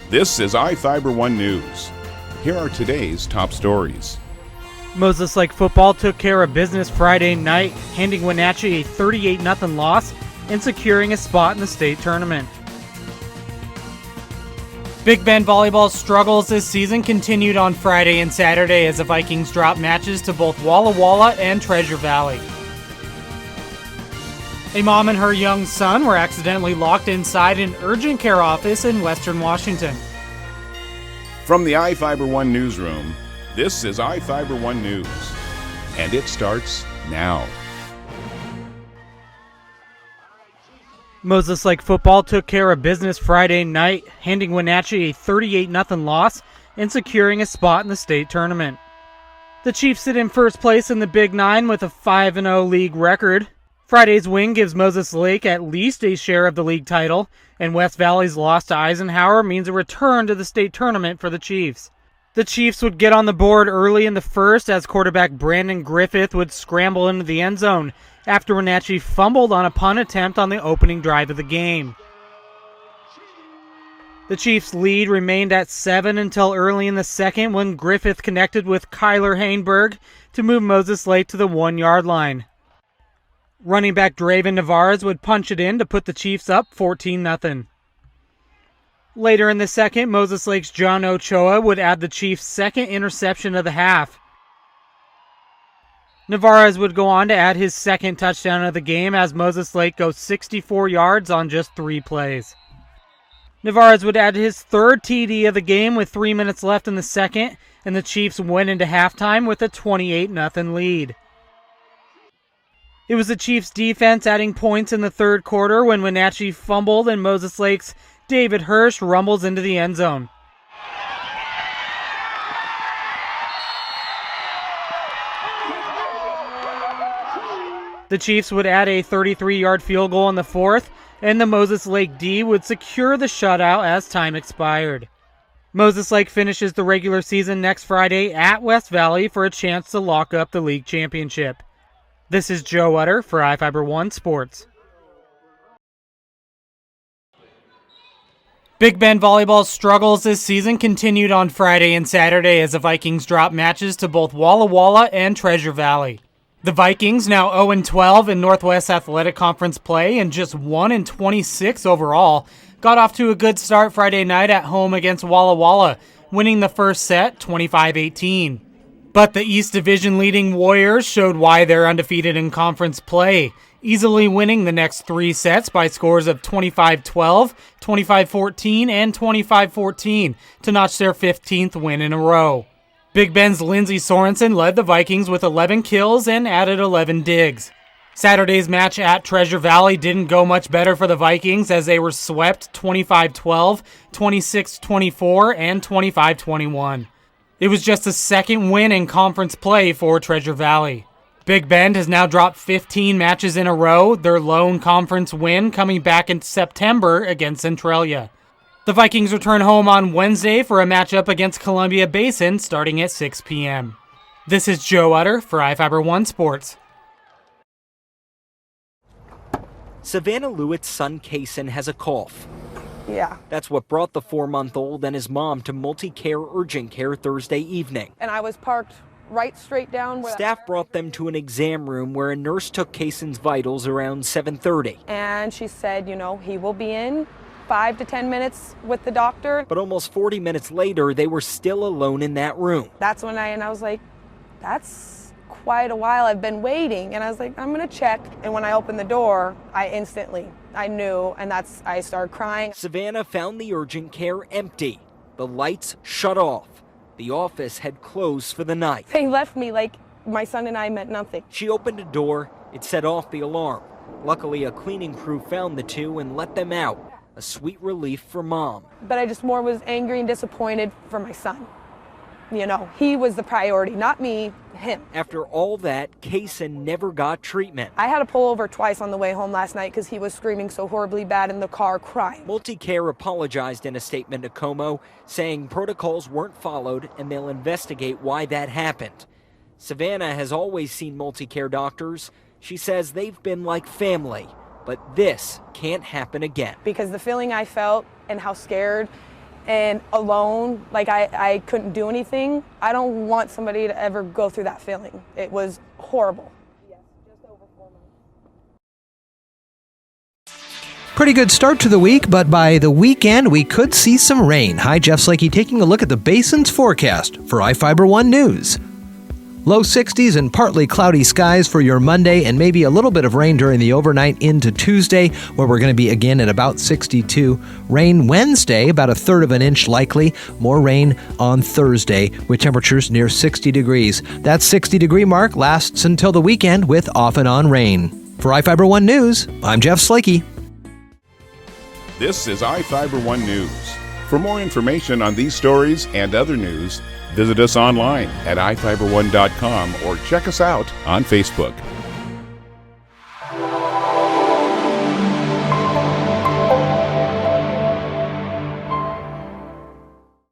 This is iFIBER 1 News. Here are today's top stories. Moses Lake football took care of business Friday night, handing Wenatchee a 38-0 loss and securing a spot in the state tournament. Big Bend volleyball's struggles this season continued on Friday and Saturday as the Vikings dropped matches to both Walla Walla and Treasure Valley. A mom and her young son were accidentally locked inside an urgent care office in Western Washington. From the iFIBER 1 newsroom, this is iFIBER 1 News, and it starts now. Moses Lake football took care of business Friday night, handing Wenatchee a 38-0 loss and securing a spot in the state tournament. The Chiefs sit in first place in the Big Nine with a 5-0 league record. Friday's win gives Moses Lake at least a share of the league title, and West Valley's loss to Eisenhower means a return to the state tournament for the Chiefs. The Chiefs would get on the board early in the first as quarterback Brandon Griffith would scramble into the end zone after Wenatchee fumbled on a punt attempt on the opening drive of the game. The Chiefs' lead remained at 7 until early in the second when Griffith connected with Kyler Hainberg to move Moses Lake to the 1-yard line. Running back Draven Navarez would punch it in to put the Chiefs up 14-0. Later in the second, Moses Lake's John Ochoa would add the Chiefs' second interception of the half. Navarez would go on to add his second touchdown of the game as Moses Lake goes 64 yards on just 3 plays. Navarez would add his third TD of the game with 3 minutes left in the second, and the Chiefs went into halftime with a 28-0 lead. It was the Chiefs' defense adding points in the third quarter when Wenatchee fumbled and Moses Lake's David Hirsch rumbles into the end zone. The Chiefs would add a 33-yard field goal in the fourth, and the Moses Lake D would secure the shutout as time expired. Moses Lake finishes the regular season next Friday at West Valley for a chance to lock up the league championship. This is Joe Utter for iFIBER 1 Sports. Big Bend volleyball's struggles this season continued on Friday and Saturday as the Vikings dropped matches to both Walla Walla and Treasure Valley. The Vikings, now 0-12 in Northwest Athletic Conference play and just 1-26 overall, got off to a good start Friday night at home against Walla Walla, winning the first set 25-18. But the East Division leading Warriors showed why they're undefeated in conference play, easily winning the next 3 sets by scores of 25-12, 25-14, and 25-14 to notch their 15th win in a row. Big Bend's Lindsey Sorensen led the Vikings with 11 kills and added 11 digs. Saturday's match at Treasure Valley didn't go much better for the Vikings as they were swept 25-12, 26-24, and 25-21. It was just the second win in conference play for Treasure Valley. Big Bend has now dropped 15 matches in a row, their lone conference win coming back in September against Centralia. The Vikings return home on Wednesday for a matchup against Columbia Basin starting at 6 p.m. This is Joe Utter for iFIBER 1 Sports. Savannah Lewitt's son Kaysen has a cough. Yeah. That's what brought the 4-month-old and his mom to multi-care urgent care Thursday evening. And I was parked right straight down where Staff brought them to an exam room where a nurse took Kaysen's vitals around 7:30. And she said, he will be in 5 to 10 minutes with the doctor. But almost 40 minutes later, they were still alone in that room. That's when I was like, that's quite a while. I've been waiting. And I was like, I'm going to check. And when I opened the door, I knew, and I started crying. Savannah found the urgent care empty. The lights shut off. The office had closed for the night. They left me like my son and I meant nothing. She opened a door. It set off the alarm. Luckily, a cleaning crew found the two and let them out. A sweet relief for Mom. But I just more was angry and disappointed for my son. He was the priority, not me, him. After all that, Kaysen never got treatment. I had to pull over twice on the way home last night because he was screaming so horribly bad in the car, crying. Multicare apologized in a statement to Como, saying protocols weren't followed and they'll investigate why that happened. Savannah has always seen Multicare doctors. She says they've been like family, but this can't happen again. Because the feeling I felt and how scared and alone, like I couldn't do anything. I don't want somebody to ever go through that feeling. It was horrible. Pretty good start to the week, but by the weekend we could see some rain. Hi, Jeff Slakey taking a look at the basin's forecast for iFIBER 1 News. Low 60s and partly cloudy skies for your Monday, and maybe a little bit of rain during the overnight into Tuesday, where we're going to be again at about 62. Rain Wednesday, about 1/3 of an inch likely. More rain on Thursday, with temperatures near 60 degrees. That 60-degree mark lasts until the weekend with off and on rain. For iFIBER 1 News, I'm Jeff Slakey. This is iFIBER 1 News. For more information on these stories and other news, visit us online at iFiber1.com or check us out on Facebook.